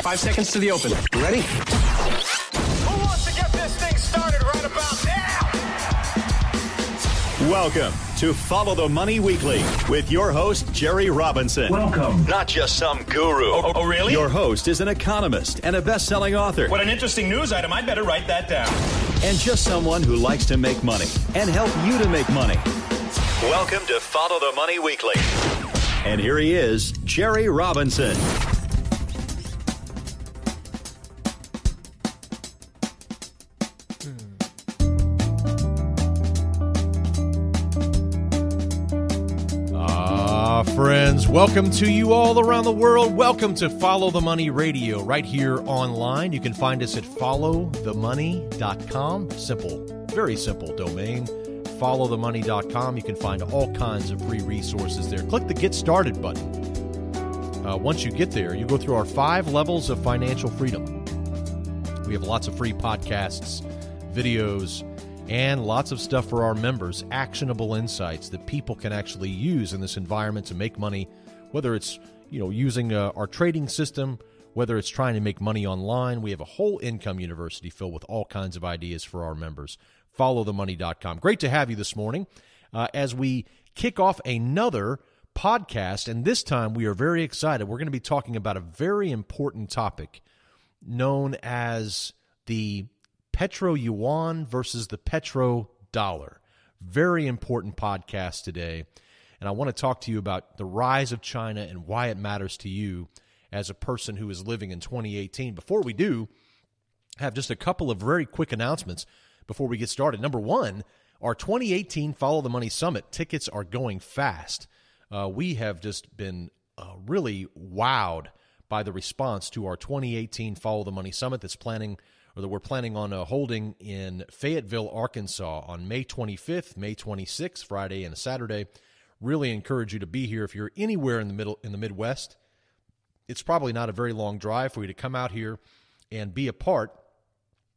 5 seconds to the open. You ready? Who wants to get this thing started right about now? Welcome to Follow the Money Weekly with your host, Jerry Robinson. Welcome. Not just some guru. Oh, really? Your host is an economist and a best-selling author. What an interesting news item. I'd better write that down. And just someone who likes to make money and help you to make money. Welcome to Follow the Money Weekly. And here he is, Jerry Robinson. Friends, welcome to you all around the world. Welcome to Follow the Money Radio right here online. You can find us at followthemoney.com. Simple, very simple domain. Followthemoney.com. You can find all kinds of free resources there. Click the Get Started button. Once you get there, you go through our 5 levels of financial freedom. We have lots of free podcasts, videos, and lots of stuff for our members, actionable insights that people can actually use in this environment to make money, whether it's using our trading system, whether it's trying to make money online. We have a whole income university filled with all kinds of ideas for our members. Followthemoney.com. Great to have you this morning as we kick off another podcast, and this time we are very excited. We're going to be talking about a very important topic known as the Petroyuan versus the Petrodollar. Very important podcast today. And I want to talk to you about the rise of China and why it matters to you as a person who is living in 2018. Before we do, I have just a couple of very quick announcements before we get started. Number one, our 2018 Follow the Money Summit tickets are going fast. We have just been really wowed by the response to our 2018 Follow the Money Summit that we're planning on holding in Fayetteville, Arkansas on May 25th, May 26th, Friday and Saturday. Really encourage you to be here if you're anywhere in the Midwest. It's probably not a very long drive for you to come out here and be a part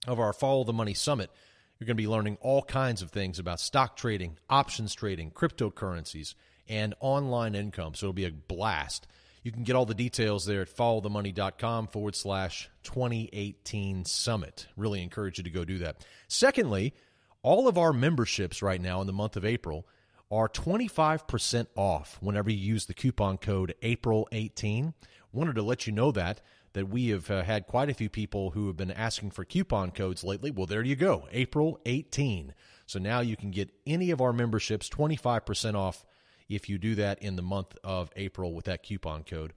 of our Follow the Money Summit. You're going to be learning all kinds of things about stock trading, options trading, cryptocurrencies, and online income. So it'll be a blast. You can get all the details there at followthemoney.com/2018 Summit. Really encourage you to go do that. Secondly, all of our memberships right now in the month of April are 25% off whenever you use the coupon code April18. Wanted to let you know that we have had quite a few people who have been asking for coupon codes lately. Well, there you go, April18. So now you can get any of our memberships 25% off if you do that in the month of April with that coupon code.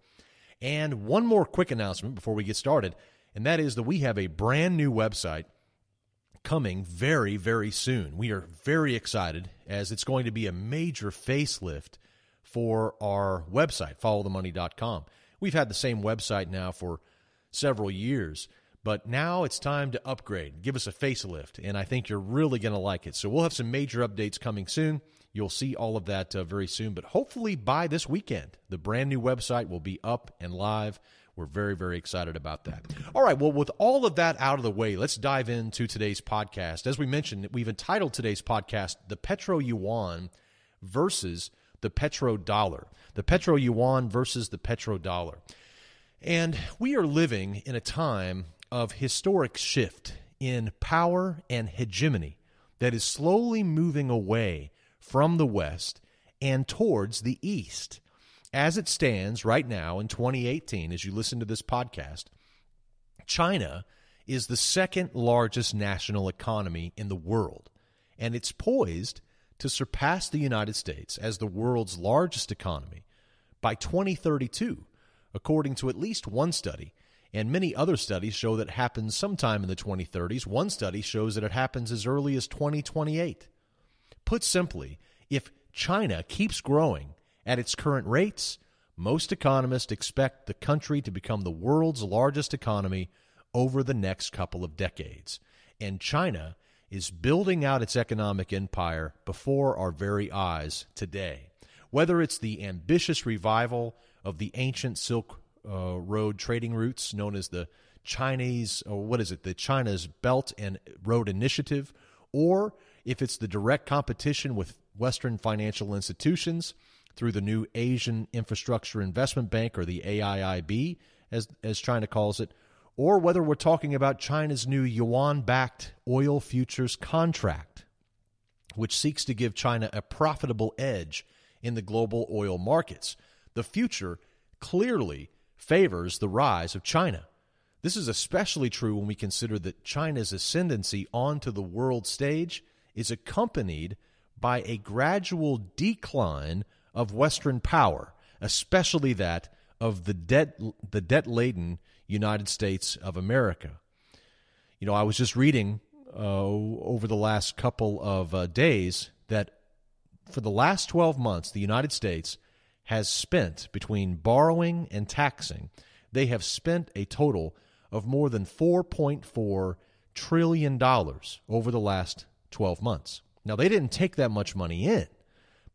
And one more quick announcement before we get started, and that is that we have a brand new website coming very, very soon. We are very excited as it's going to be a major facelift for our website, followthemoney.com. We've had the same website now for several years, but now it's time to upgrade, give us a facelift, and I think you're really going to like it. So we'll have some major updates coming soon. You'll see all of that very soon, but hopefully by this weekend, the brand new website will be up and live. We're very, very excited about that. All right, well, with all of that out of the way, let's dive into today's podcast. As we mentioned, we've entitled today's podcast, The Petroyuan versus the Petrodollar. The Petroyuan versus the Petrodollar. And we are living in a time of historic shift in power and hegemony that is slowly moving away from the West and towards the East. As it stands right now in 2018, as you listen to this podcast, China is the second largest national economy in the world, and it's poised to surpass the United States as the world's largest economy by 2032, according to at least one study. And many other studies show that it happens sometime in the 2030s. One study shows that it happens as early as 2028. Put simply, if China keeps growing at its current rates, most economists expect the country to become the world's largest economy over the next couple of decades. And China is building out its economic empire before our very eyes today. Whether it's the ambitious revival of the ancient Silk Road trading routes known as the China's Belt and Road Initiative, or if it's the direct competition with Western financial institutions through the new Asian Infrastructure Investment Bank, or the AIIB, as China calls it, or whether we're talking about China's new yuan-backed oil futures contract, which seeks to give China a profitable edge in the global oil markets. The future clearly favors the rise of China. This is especially true when we consider that China's ascendancy onto the world stage is accompanied by a gradual decline of Western power, especially that of the debt-laden United States of America. You know, I was just reading over the last couple of days that for the last 12 months, the United States has spent, between borrowing and taxing, they have spent a total of more than $4.4 trillion over the last 12 months. Now, they didn't take that much money in,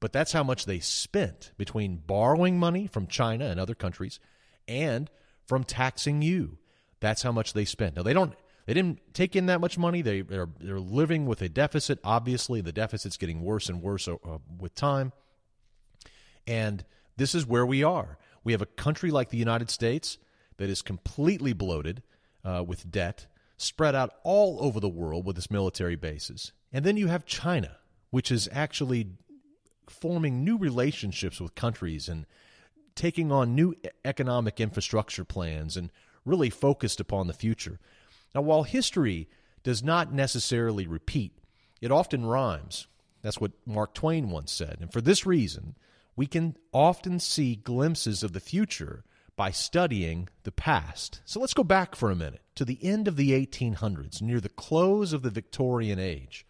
but that's how much they spent between borrowing money from China and other countries and from taxing you. That's how much they spent. Now, they didn't take in that much money. They're living with a deficit. Obviously, the deficit's getting worse and worse with time. And this is where we are. We have a country like the United States that is completely bloated with debt, spread out all over the world with its military bases. And then you have China, which is actually forming new relationships with countries and taking on new economic infrastructure plans and really focused upon the future. Now, while history does not necessarily repeat, it often rhymes. That's what Mark Twain once said. And for this reason, we can often see glimpses of the future by studying the past. So let's go back for a minute to the end of the 1800s, near the close of the Victorian Age.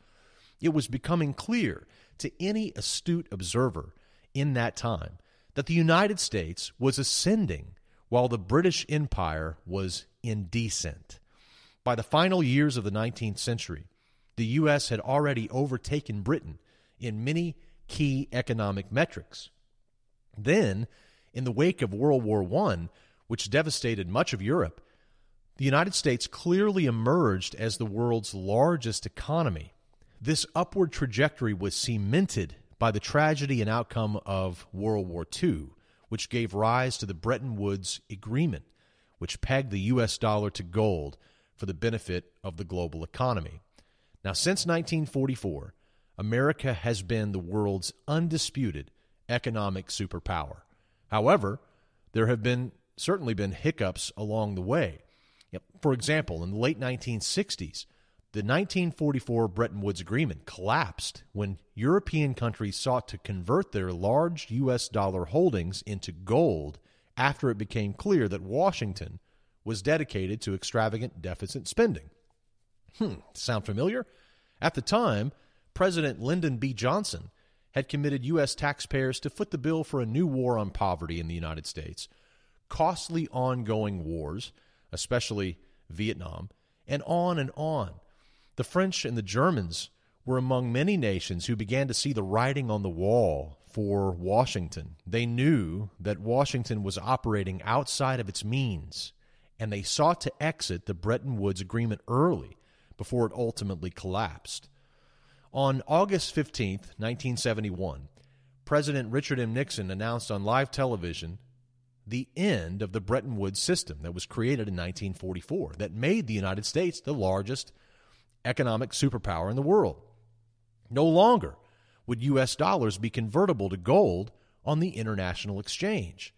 It was becoming clear to any astute observer in that time that the United States was ascending while the British Empire was in descent. By the final years of the 19th century, the U.S. had already overtaken Britain in many key economic metrics. Then, in the wake of World War I, which devastated much of Europe, the United States clearly emerged as the world's largest economy. This upward trajectory was cemented by the tragedy and outcome of World War II, which gave rise to the Bretton Woods Agreement, which pegged the U.S. dollar to gold for the benefit of the global economy. Now, since 1944, America has been the world's undisputed economic superpower. However, there have certainly been hiccups along the way. For example, in the late 1960s, the 1944 Bretton Woods Agreement collapsed when European countries sought to convert their large U.S. dollar holdings into gold after it became clear that Washington was dedicated to extravagant deficit spending. Sound familiar? At the time, President Lyndon B. Johnson had committed U.S. taxpayers to foot the bill for a new war on poverty in the United States, costly ongoing wars, especially Vietnam, and on and on. The French and the Germans were among many nations who began to see the writing on the wall for Washington. They knew that Washington was operating outside of its means, and they sought to exit the Bretton Woods Agreement early before it ultimately collapsed. On August 15, 1971, President Richard M. Nixon announced on live television the end of the Bretton Woods system that was created in 1944 that made the United States the largest economic superpower in the world. No longer would U.S. dollars be convertible to gold on the international exchange.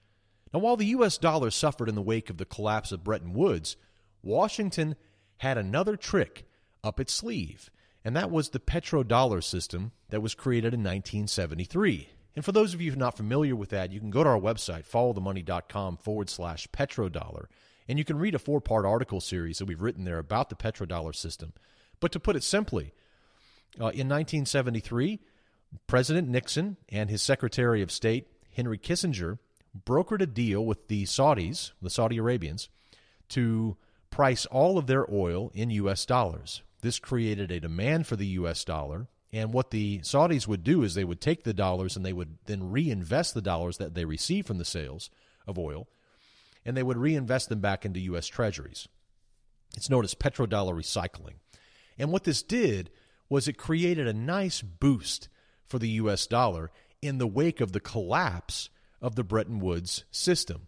Now, while the U.S. dollar suffered in the wake of the collapse of Bretton Woods, Washington had another trick up its sleeve, and that was the Petrodollar system that was created in 1973. And for those of you who are not familiar with that, you can go to our website, followthemoney.com/petrodollar, and you can read a 4-part article series that we've written there about the petrodollar system. But to put it simply, in 1973, President Nixon and his Secretary of State, Henry Kissinger, brokered a deal with the Saudis, the Saudi Arabians, to price all of their oil in U.S. dollars. This created a demand for the U.S. dollar, and what the Saudis would do is they would take the dollars and they would then reinvest the dollars that they received from the sales of oil, and they would reinvest them back into U.S. treasuries. It's known as petrodollar recycling. And what this did was it created a nice boost for the U.S. dollar in the wake of the collapse of the Bretton Woods system.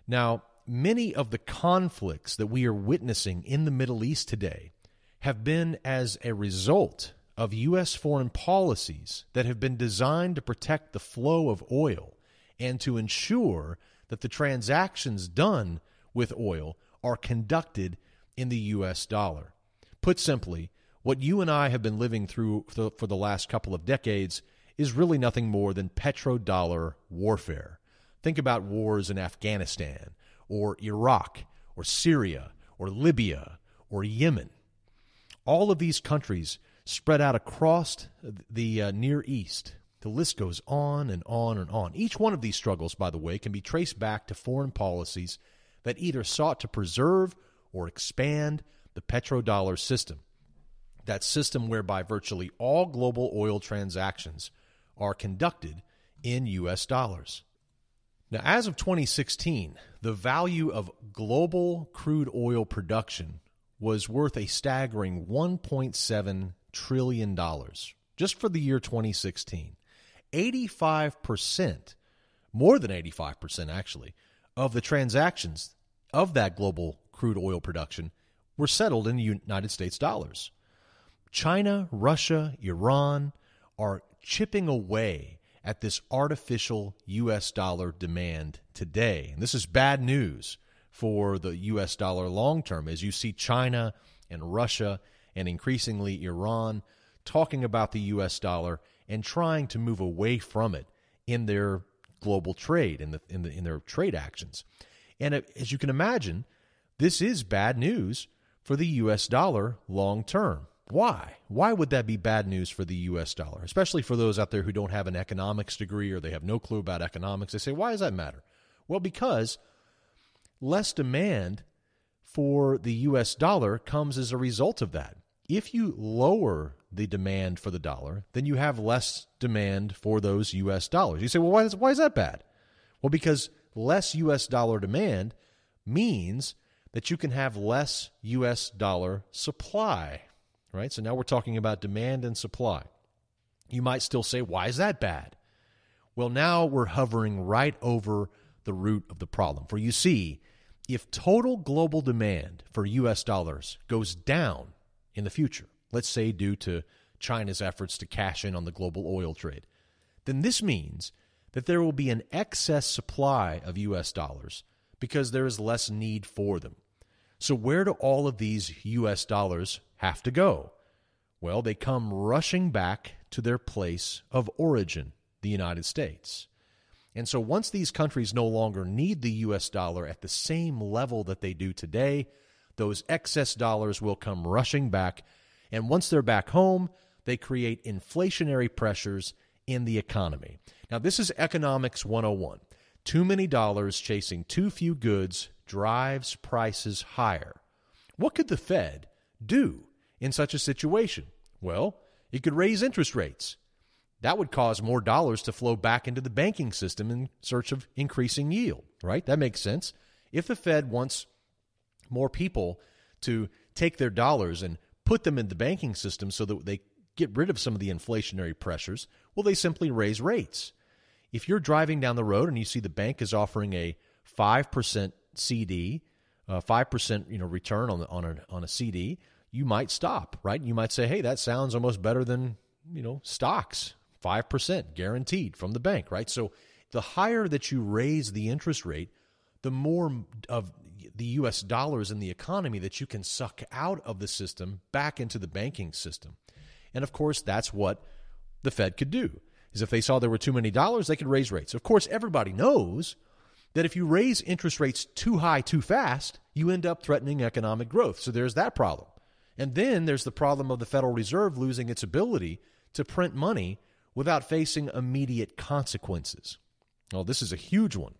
Now, many of the conflicts that we are witnessing in the Middle East today have been as a result of U.S. foreign policies that have been designed to protect the flow of oil and to ensure that the transactions done with oil are conducted in the U.S. dollar. Put simply, what you and I have been living through for the last couple of decades is really nothing more than petrodollar warfare. Think about wars in Afghanistan, or Iraq, or Syria, or Libya, or Yemen. All of these countries spread out across the Near East. The list goes on and on and on. Each one of these struggles, by the way, can be traced back to foreign policies that either sought to preserve or expand the petrodollar system, that system whereby virtually all global oil transactions are conducted in U.S. dollars. Now, as of 2016, the value of global crude oil production was worth a staggering $1.7 trillion just for the year 2016. 85%, more than 85% actually, of the transactions of that global crude oil production were settled in United States dollars. China, Russia, Iran are chipping away at this artificial U.S. dollar demand today. And this is bad news for the U.S. dollar long term, as you see China and Russia and increasingly Iran talking about the U.S. dollar and trying to move away from it in their global trade, in their trade actions. And as you can imagine, this is bad news for the U.S. dollar long term. Why? Why would that be bad news for the U.S. dollar? Especially for those out there who don't have an economics degree or they have no clue about economics. They say, why does that matter? Well, because less demand for the U.S. dollar comes as a result of that. If you lower the demand for the dollar, then you have less demand for those U.S. dollars. You say, well, why is that bad? Well, because less U.S. dollar demand means that you can have less U.S. dollar supply. Right? So now we're talking about demand and supply. You might still say, why is that bad? Well, now we're hovering right over the root of the problem. For you see, if total global demand for U.S. dollars goes down in the future, let's say due to China's efforts to cash in on the global oil trade, then this means that there will be an excess supply of U.S. dollars because there is less need for them. So where do all of these U.S. dollars have to go? Well, they come rushing back to their place of origin, the United States. And so once these countries no longer need the U.S. dollar at the same level that they do today, those excess dollars will come rushing back. And once they're back home, they create inflationary pressures in the economy. Now, this is Economics 101. Too many dollars chasing too few goods drives prices higher. What could the Fed do in such a situation? Well, it could raise interest rates. That would cause more dollars to flow back into the banking system in search of increasing yield, right? That makes sense. If the Fed wants more people to take their dollars and put them in the banking system so that they get rid of some of the inflationary pressures, well, they simply raise rates. If you're driving down the road and you see the bank is offering a 5% CD, 5% return on a CD, you might stop, right? You might say, hey, that sounds almost better than stocks, 5% guaranteed from the bank, right? So the higher that you raise the interest rate, the more of the U.S. dollars in the economy that you can suck out of the system back into the banking system. And of course, that's what the Fed could do, is if they saw there were too many dollars, they could raise rates. Of course, everybody knows that if you raise interest rates too high too fast, you end up threatening economic growth. So there's that problem. And then there's the problem of the Federal Reserve losing its ability to print money without facing immediate consequences. Well, this is a huge one.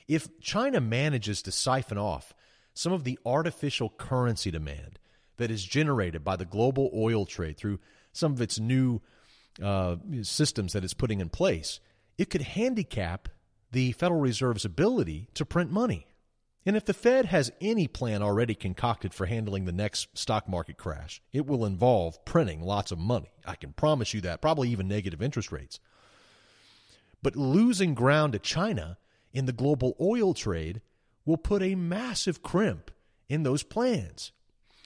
If China manages to siphon off some of the artificial currency demand that is generated by the global oil trade through some of its new systems that it's putting in place, it could handicap the Federal Reserve's ability to print money. And if the Fed has any plan already concocted for handling the next stock market crash, it will involve printing lots of money. I can promise you that, probably even negative interest rates. But losing ground to China in the global oil trade will put a massive crimp in those plans.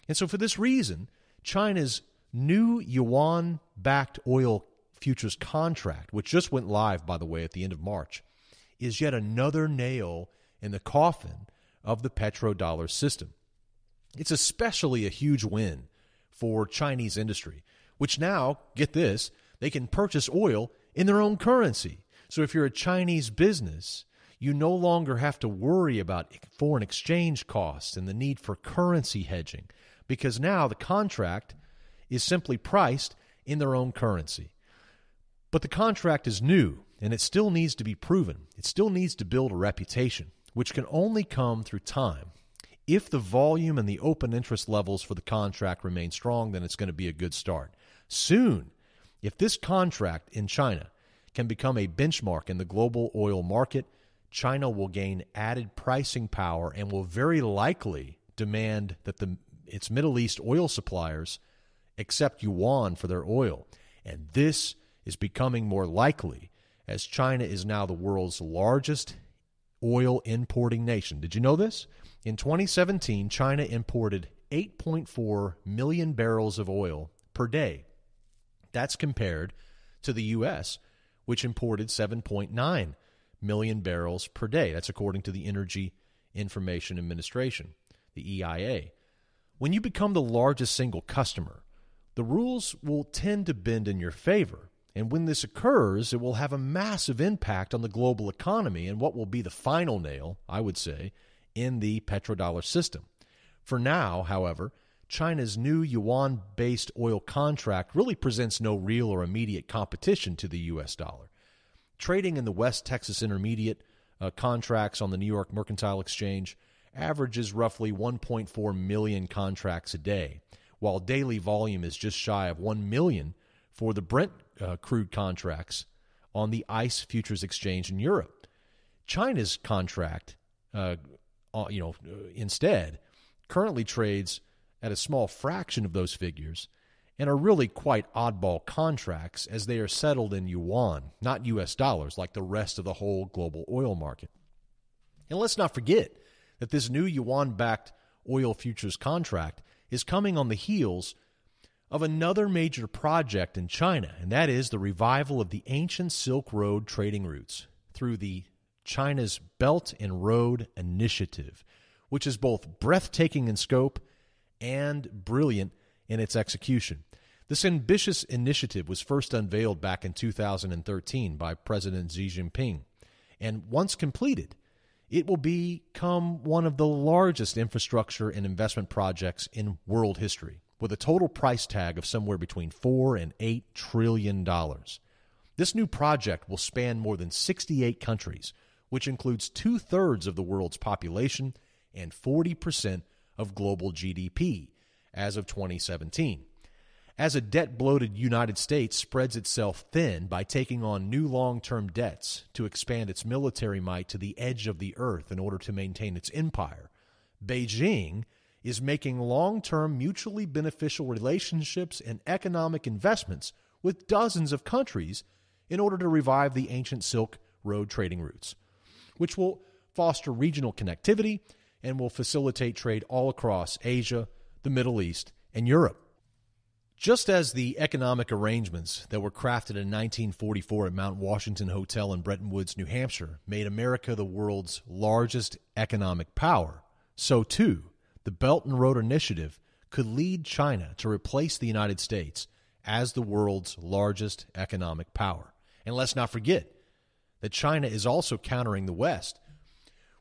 And so for this reason, China's new yuan-backed oil futures contract, which just went live, by the way, at the end of March, is yet another nail in the coffin of the petrodollar system. It's especially a huge win for Chinese industry, which now, get this, they can purchase oil in their own currency. So if you're a Chinese business, you no longer have to worry about foreign exchange costs and the need for currency hedging, because now the contract is simply priced in their own currency. But the contract is new, and it still needs to be proven. It still needs to build a reputation, which can only come through time. If the volume and the open interest levels for the contract remain strong, then it's going to be a good start. Soon, if this contract in China can become a benchmark in the global oil market, China will gain added pricing power and will very likely demand that its Middle East oil suppliers accept yuan for their oil. And this is becoming more likely as China is now the world's largest oil importing nation. Did you know this? In 2017, China imported 8.4 million barrels of oil per day. That's compared to the U.S., which imported 7.9 million barrels per day. That's according to the Energy Information Administration, the EIA. When you become the largest single customer, the rules will tend to bend in your favor. And when this occurs, it will have a massive impact on the global economy and what will be the final nail, I would say, in the petrodollar system. For now, however, China's new yuan-based oil contract really presents no real or immediate competition to the U.S. dollar. Trading in the West Texas Intermediate contracts on the New York Mercantile Exchange averages roughly 1.4 million contracts a day, while daily volume is just shy of 1 million for the Brent crude contracts on the ICE Futures Exchange in Europe. China's contract, instead, currently trades at a small fraction of those figures and are really quite oddball contracts as they are settled in yuan, not U.S. dollars, like the rest of the whole global oil market. And let's not forget that this new yuan-backed oil futures contract is coming on the heels of another major project in China, and that is the revival of the ancient Silk Road trading routes through the China's Belt and Road Initiative, which is both breathtaking in scope and brilliant in its execution. This ambitious initiative was first unveiled back in 2013 by President Xi Jinping, and once completed, it will become one of the largest infrastructure and investment projects in world history, with a total price tag of somewhere between $4 and $8 trillion. This new project will span more than 68 countries, which includes 2/3 of the world's population and 40% of global GDP as of 2017. As a debt-bloated United States spreads itself thin by taking on new long-term debts to expand its military might to the edge of the earth in order to maintain its empire, Beijing is making long-term mutually beneficial relationships and economic investments with dozens of countries in order to revive the ancient Silk Road trading routes, which will foster regional connectivity and will facilitate trade all across Asia, the Middle East, and Europe. Just as the economic arrangements that were crafted in 1944 at Mount Washington Hotel in Bretton Woods, New Hampshire, made America the world's largest economic power, so too the Belt and Road Initiative could lead China to replace the United States as the world's largest economic power. And let's not forget that China is also countering the West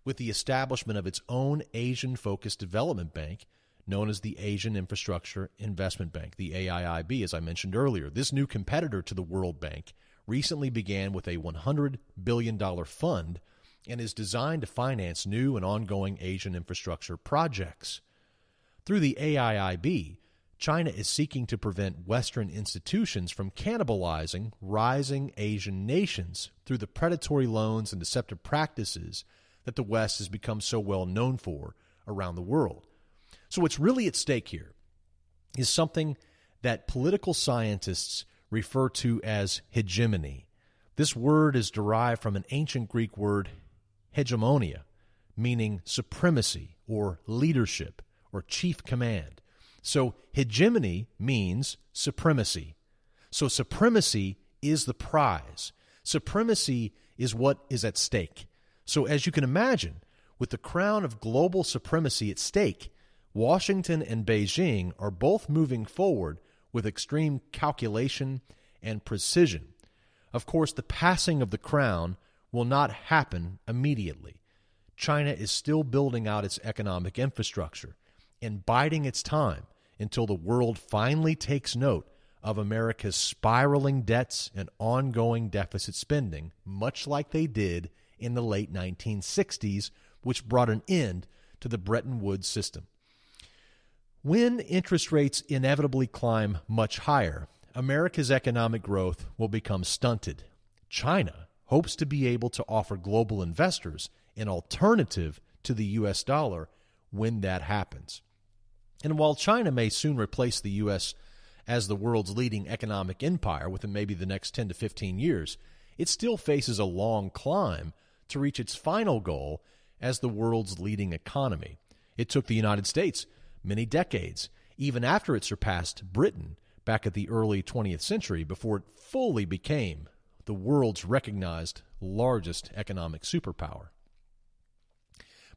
with the establishment of its own Asian-focused development bank known as the Asian Infrastructure Investment Bank, the AIIB, as I mentioned earlier. This new competitor to the World Bank recently began with a $100 billion fund and is designed to finance new and ongoing Asian infrastructure projects. Through the AIIB, China is seeking to prevent Western institutions from cannibalizing rising Asian nations through the predatory loans and deceptive practices that the West has become so well known for around the world. So what's really at stake here is something that political scientists refer to as hegemony. This word is derived from an ancient Greek word, hegemonia, meaning supremacy or leadership or chief command. So hegemony means supremacy. So supremacy is the prize. Supremacy is what is at stake. So as you can imagine, with the crown of global supremacy at stake, Washington and Beijing are both moving forward with extreme calculation and precision. Of course, the passing of the crown will not happen immediately. China is still building out its economic infrastructure and biding its time until the world finally takes note of America's spiraling debts and ongoing deficit spending, much like they did in the late 1960s, which brought an end to the Bretton Woods system. When interest rates inevitably climb much higher, America's economic growth will become stunted. China hopes to be able to offer global investors an alternative to the U.S. dollar when that happens. And while China may soon replace the U.S. as the world's leading economic empire within maybe the next 10 to 15 years, it still faces a long climb to reach its final goal as the world's leading economy. It took the United States many decades, even after it surpassed Britain back at the early 20th century, before it fully became the world's recognized largest economic superpower.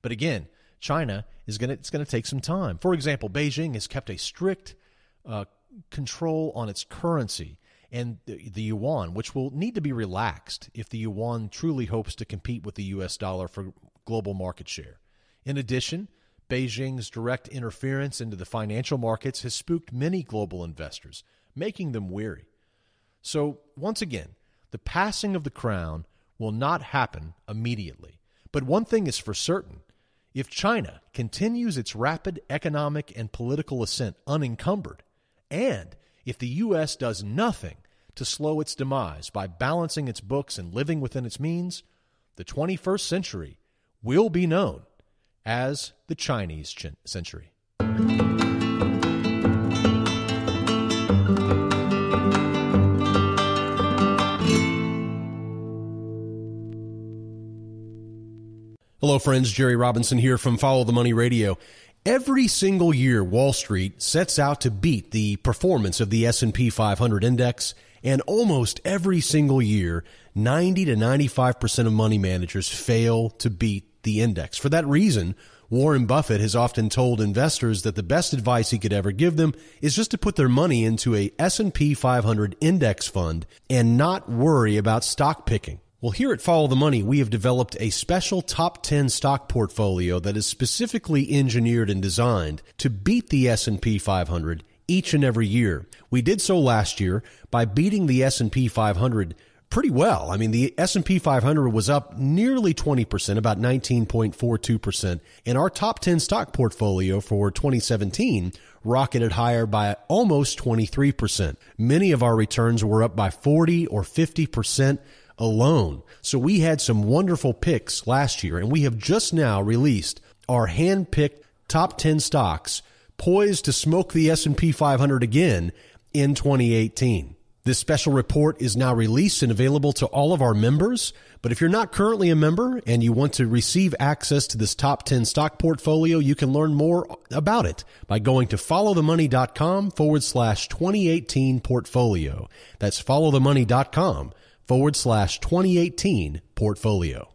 But again, China it's going to take some time. For example, Beijing has kept a strict control on its currency and the yuan, which will need to be relaxed if the yuan truly hopes to compete with the U.S. dollar for global market share. In addition, Beijing's direct interference into the financial markets has spooked many global investors, making them weary. So, once again, the passing of the crown will not happen immediately. But one thing is for certain. If China continues its rapid economic and political ascent unencumbered, and if the U.S. does nothing to slow its demise by balancing its books and living within its means, the 21st century will be known as the Chinese century. Hello, friends. Jerry Robinson here from Follow the Money Radio. Every single year, Wall Street sets out to beat the performance of the S&P 500 index, and almost every single year, 90 to 95% of money managers fail to beat the index. For that reason, Warren Buffett has often told investors that the best advice he could ever give them is just to put their money into a S&P 500 index fund and not worry about stock picking. Well, here at Follow the Money, we have developed a special top 10 stock portfolio that is specifically engineered and designed to beat the S&P 500 each and every year. We did so last year by beating the S&P 500 pretty well. I mean, the S&P 500 was up nearly 20%, about 19.42%, and our top 10 stock portfolio for 2017 rocketed higher by almost 23%. Many of our returns were up by 40 or 50% alone. So we had some wonderful picks last year, and we have just now released our hand-picked top 10 stocks poised to smoke the S&P 500 again in 2018. This special report is now released and available to all of our members. But if you're not currently a member and you want to receive access to this top 10 stock portfolio, you can learn more about it by going to followthemoney.com/2018 portfolio. That's followthemoney.com/2018 portfolio.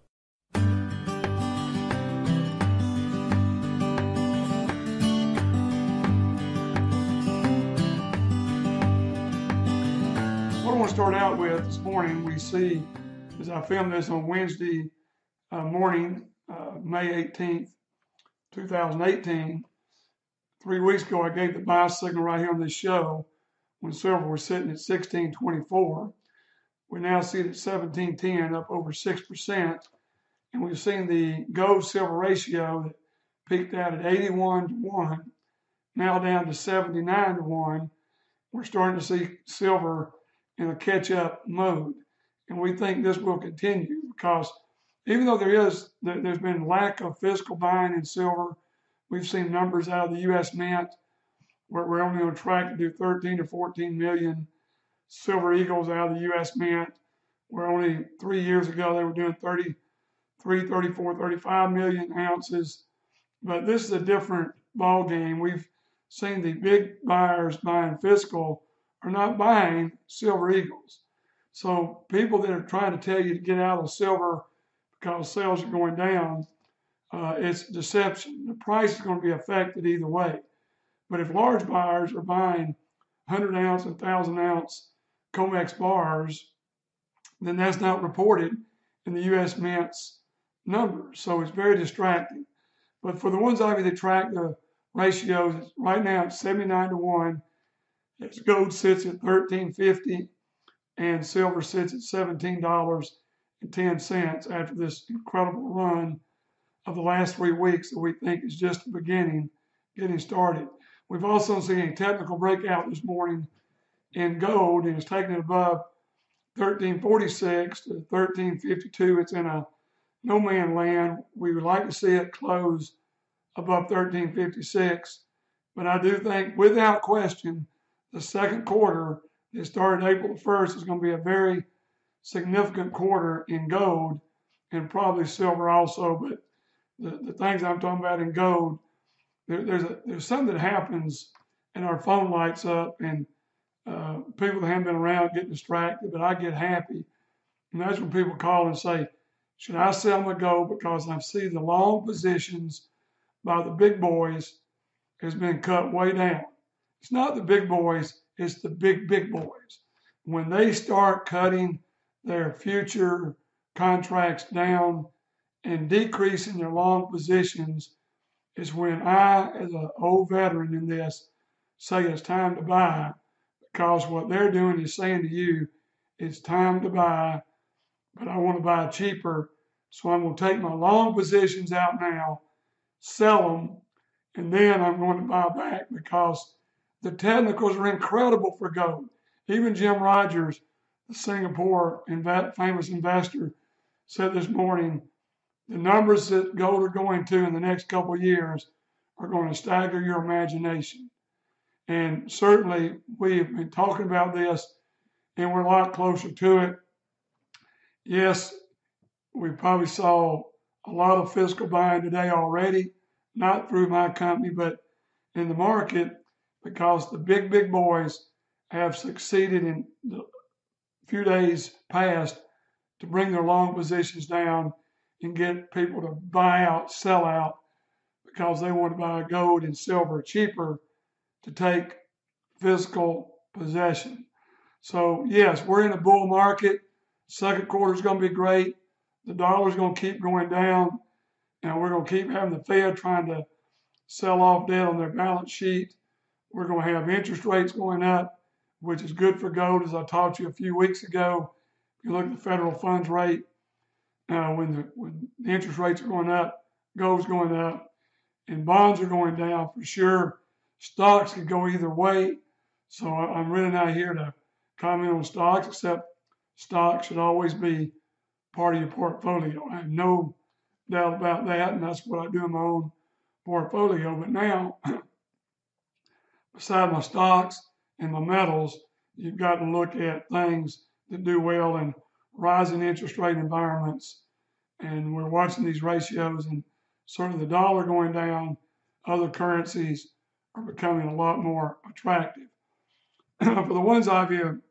What I want to start out with this morning, we see, as I filmed this on Wednesday morning, May 18th, 2018, 3 weeks ago I gave the buy signal right here on this show when silver was sitting at 1624. We now see it at 1710, up over 6%. And we've seen the gold-silver ratio that peaked out at 81 to 1, now down to 79 to 1. We're starting to see silver in a catch-up mode. And we think this will continue because even though there's been lack of physical buying in silver, we've seen numbers out of the U.S. Mint where we're only on track to do 13 to 14 million silver eagles out of the U.S. Mint, where only 3 years ago they were doing 33 34, 35 million ounces. But this is a different ball game. We've seen the big buyers buying physical are not buying silver eagles. So people that are trying to tell you to get out of silver because sales are going down, it's deception. The price is going to be affected either way. But if large buyers are buying 100 ounce and 1,000 ounce COMEX bars, then that's not reported in the U.S. Mint's numbers. So it's very distracting. But for the ones of you that track the ratios, right now it's 79-1. As gold sits at $13.50 and silver sits at $17.10 after this incredible run of the last 3 weeks that we think is just the beginning, getting started. We've also seen a technical breakout this morning in gold, and it's taken it above 1346 to 1352. It's in a no man land. We would like to see it close above 1356, but I do think without question the second quarter that started April 1st is going to be a very significant quarter in gold and probably silver also. But the things I'm talking about in gold, there's something that happens and our phone lights up and people that haven't been around get distracted, but I get happy. And that's when people call and say, should I sell my gold because I see the long positions by the big boys has been cut way down. It's not the big boys, it's the big boys. When they start cutting their future contracts down and decreasing their long positions is when I, as an old veteran in this, say it's time to buy, because what they're doing is saying to you, it's time to buy, but I want to buy cheaper, so I'm going to take my long positions out now, sell them, and then I'm going to buy back because the technicals are incredible for gold. Even Jim Rogers, the Singapore famous investor, said this morning, the numbers that gold are going to in the next couple of years are going to stagger your imagination. And certainly we've been talking about this and we're a lot closer to it. Yes, we probably saw a lot of physical buying today already, not through my company, but in the market, because the big boys have succeeded in the few days past to bring their long positions down and get people to buy out, sell out, because they want to buy gold and silver cheaper to take physical possession. So yes, we're in a bull market. Second quarter is going to be great. The dollar is going to keep going down, and we're going to keep having the Fed trying to sell off debt on their balance sheet. We're going to have interest rates going up, which is good for gold, as I taught you a few weeks ago. If you look at the federal funds rate, when the interest rates are going up, gold's going up, and bonds are going down for sure. Stocks could go either way. So I'm really not here to comment on stocks, except stocks should always be part of your portfolio. I have no doubt about that, and that's what I do in my own portfolio. But now, beside my stocks and my metals, you've got to look at things that do well in rising interest rate environments. And we're watching these ratios, and sort of the dollar going down, other currencies are becoming a lot more attractive. For the ones of you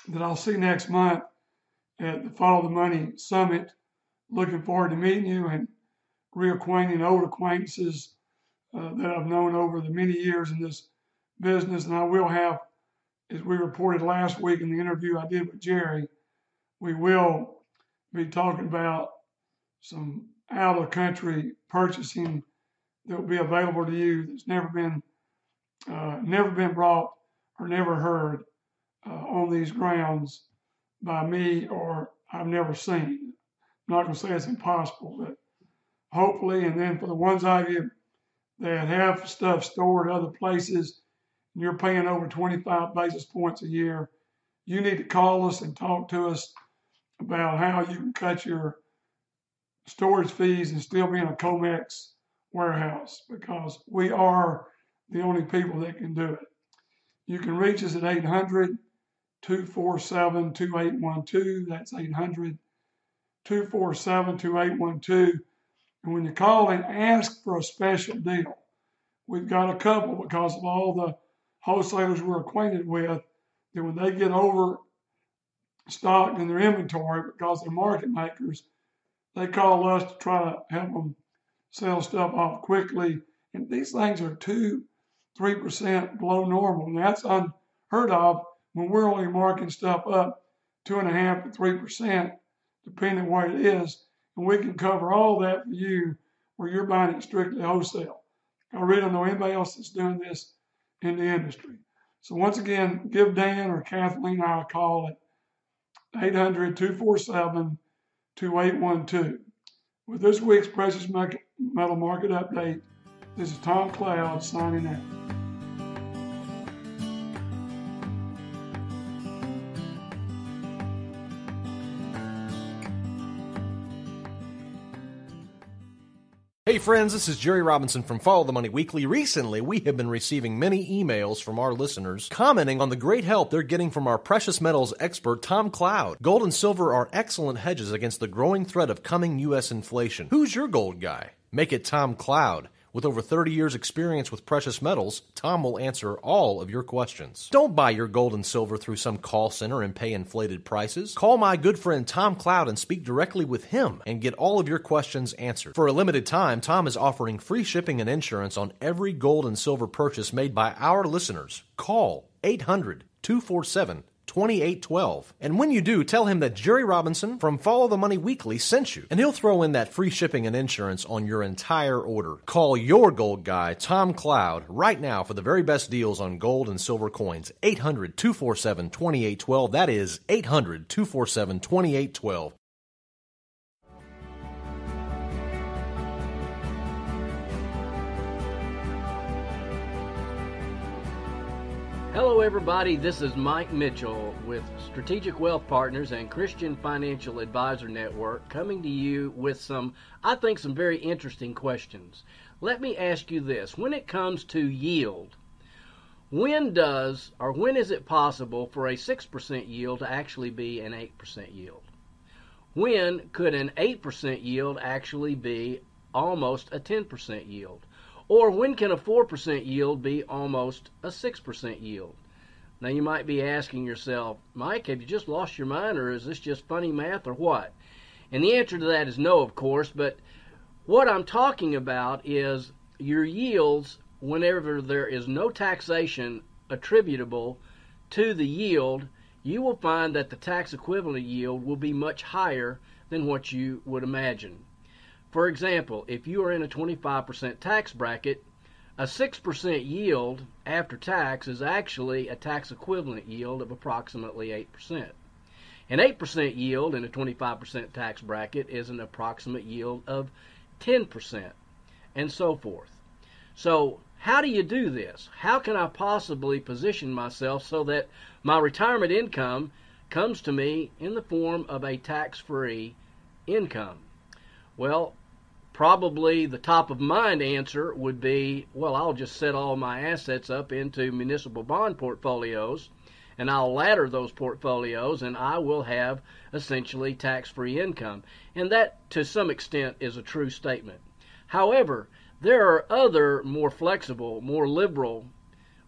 that I'll see next month at the Follow the Money Summit, looking forward to meeting you and reacquainting old acquaintances that I've known over the many years in this business. And I will have, as we reported last week in the interview I did with Jerry, we will be talking about some out-of-country purchasing that will be available to you that's never been brought or never heard on these grounds by me, or I've never seen. I'm not going to say it's impossible, but hopefully. And then for the ones of you that have stuff stored other places, and you're paying over 25 basis points a year, you need to call us and talk to us about how you can cut your storage fees and still be in a COMEX warehouse, because we are the only people that can do it. You can reach us at 800-247-2812. That's 800-247-2812. And when you call and ask for a special deal, we've got a couple because of all the wholesalers we're acquainted with, that when they get overstocked in their inventory because they're market makers, they call us to try to help them sell stuff off quickly. And these things are 2-3% below normal. And that's unheard of when we're only marking stuff up 2.5% to 3%, depending on what it is. And we can cover all that for you where you're buying it strictly wholesale. I really don't know anybody else that's doing this in the industry. So once again, give Dan or Kathleen a call at 800-247-2812. With this week's Precious Metal Market Update, this is Tom Cloud signing out. Hey friends, this is Jerry Robinson from Follow the Money Weekly. Recently, we have been receiving many emails from our listeners commenting on the great help they're getting from our precious metals expert, Tom Cloud. Gold and silver are excellent hedges against the growing threat of coming U.S. inflation. Who's your gold guy? Make it Tom Cloud. With over 30 years' experience with precious metals, Tom will answer all of your questions. Don't buy your gold and silver through some call center and pay inflated prices. Call my good friend Tom Cloud and speak directly with him and get all of your questions answered. For a limited time, Tom is offering free shipping and insurance on every gold and silver purchase made by our listeners. Call 800-247-2812. And when you do, tell him that Jerry Robinson from Follow the Money Weekly sent you, and he'll throw in that free shipping and insurance on your entire order. Call your gold guy, Tom Cloud, right now for the very best deals on gold and silver coins. 800-247-2812. That is 800-247-2812. Hello everybody, this is Mike Mitchell with Strategic Wealth Partners and Christian Financial Advisor Network coming to you with some very interesting questions. Let me ask you this. When it comes to yield, when is it possible for a 6% yield to actually be an 8% yield? When could an 8% yield actually be almost a 10% yield? Or when can a 4% yield be almost a 6% yield? Now you might be asking yourself, Mike, have you just lost your mind, or is this just funny math, or what? And the answer to that is no, of course, but what I'm talking about is your yields whenever there is no taxation attributable to the yield. You will find that the tax equivalent yield will be much higher than what you would imagine. For example, if you are in a 25% tax bracket, a 6% yield after tax is actually a tax equivalent yield of approximately 8%. An 8% yield in a 25% tax bracket is an approximate yield of 10%, and so forth. So how do you do this? How can I possibly position myself so that my retirement income comes to me in the form of a tax-free income? Well, probably the top of mind answer would be, well, I'll just set all my assets up into municipal bond portfolios, and I'll ladder those portfolios, and I will have essentially tax-free income. And that, to some extent, is a true statement. However, there are other more flexible, more liberal,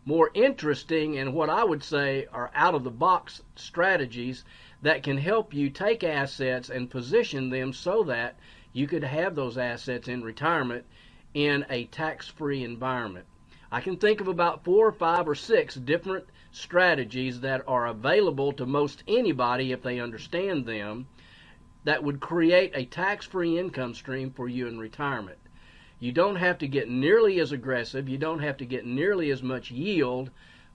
more interesting, and what I would say are out-of-the-box strategies that can help you take assets and position them so that you could have those assets in retirement in a tax-free environment. I can think of about 4 or 5 or 6 different strategies that are available to most anybody if they understand them that would create a tax-free income stream for you in retirement. You don't have to get nearly as aggressive. You don't have to get nearly as much yield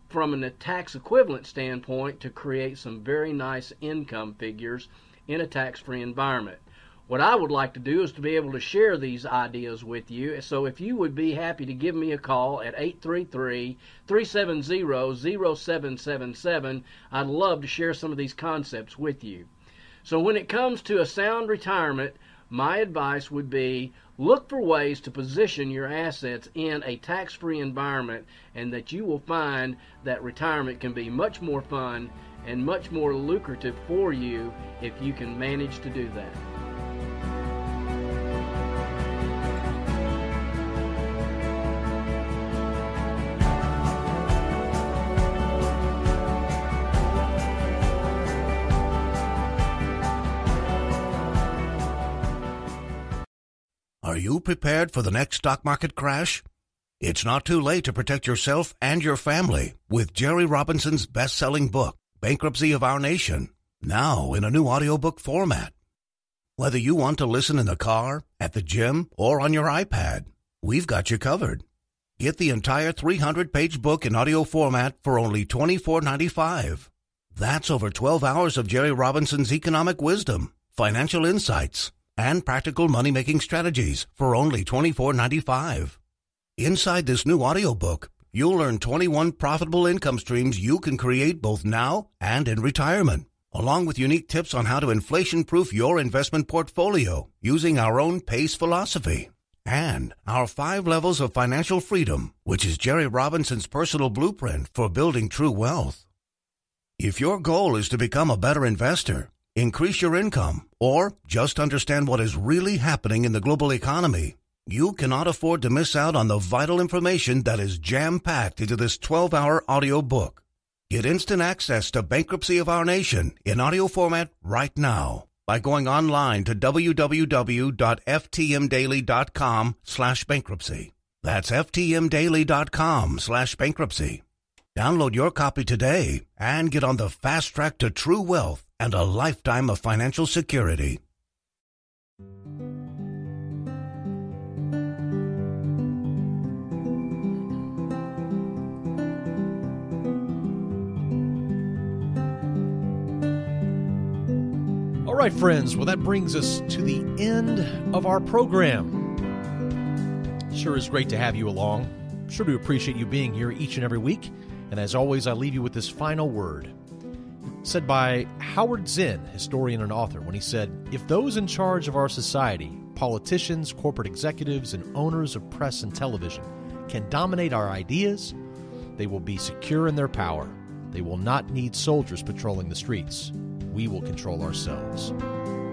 from a tax equivalent standpoint to create some very nice income figures in a tax-free environment. What I would like to do is to be able to share these ideas with you. So if you would be happy to give me a call at 833-370-0777, I'd love to share some of these concepts with you. So when it comes to a sound retirement, my advice would be look for ways to position your assets in a tax-free environment, and that you will find that retirement can be much more fun and much more lucrative for you if you can manage to do that. Are you prepared for the next stock market crash? It's not too late to protect yourself and your family with Jerry Robinson's best-selling book, Bankruptcy of Our Nation, now in a new audiobook format. Whether you want to listen in the car, at the gym, or on your iPad, we've got you covered. Get the entire 300-page book in audio format for only $24.95. That's over 12 hours of Jerry Robinson's economic wisdom, financial insights, and practical money-making strategies for only $24.95. Inside this new audiobook, you'll learn 21 profitable income streams you can create both now and in retirement, along with unique tips on how to inflation-proof your investment portfolio using our own PACE philosophy. And our 5 levels of financial freedom, which is Jerry Robinson's personal blueprint for building true wealth. If your goal is to become a better investor, increase your income, or just understand what is really happening in the global economy, you cannot afford to miss out on the vital information that is jam-packed into this 12-hour audio book. Get instant access to Bankruptcy of Our Nation in audio format right now by going online to www.ftmdaily.com/bankruptcy. That's ftmdaily.com/bankruptcy. Download your copy today and get on the fast track to true wealth and a lifetime of financial security. All right, friends. Well, that brings us to the end of our program. Sure is great to have you along. Sure do appreciate you being here each and every week. And as always, I leave you with this final word, said by Howard Zinn, historian and author, when he said, "If those in charge of our society, politicians, corporate executives, and owners of press and television, can dominate our ideas, they will be secure in their power. They will not need soldiers patrolling the streets. We will control ourselves."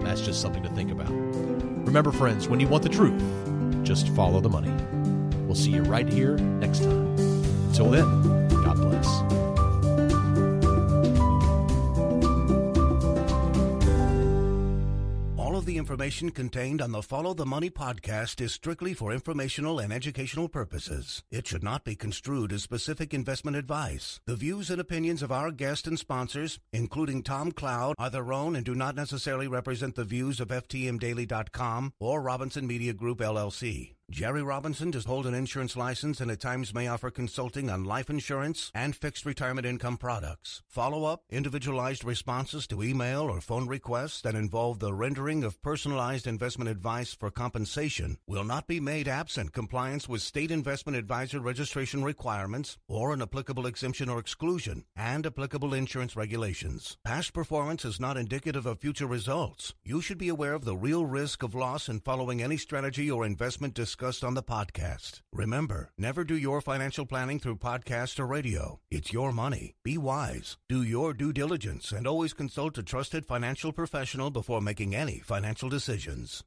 That's just something to think about. Remember, friends, when you want the truth, just follow the money. We'll see you right here next time. Until then, God bless. All of the information contained on the Follow the Money podcast is strictly for informational and educational purposes. It should not be construed as specific investment advice. The views and opinions of our guests and sponsors, including Tom Cloud, are their own and do not necessarily represent the views of FTMDaily.com or Robinson Media Group, LLC. Jerry Robinson does hold an insurance license and at times may offer consulting on life insurance and fixed retirement income products. Follow-up, individualized responses to email or phone requests that involve the rendering of personalized investment advice for compensation will not be made absent compliance with state investment advisor registration requirements or an applicable exemption or exclusion and applicable insurance regulations. Past performance is not indicative of future results. You should be aware of the real risk of loss in following any strategy or investment discussed on the podcast. Remember, never do your financial planning through podcast or radio. It's your money. Be wise. Do your due diligence and always consult a trusted financial professional before making any financial decisions.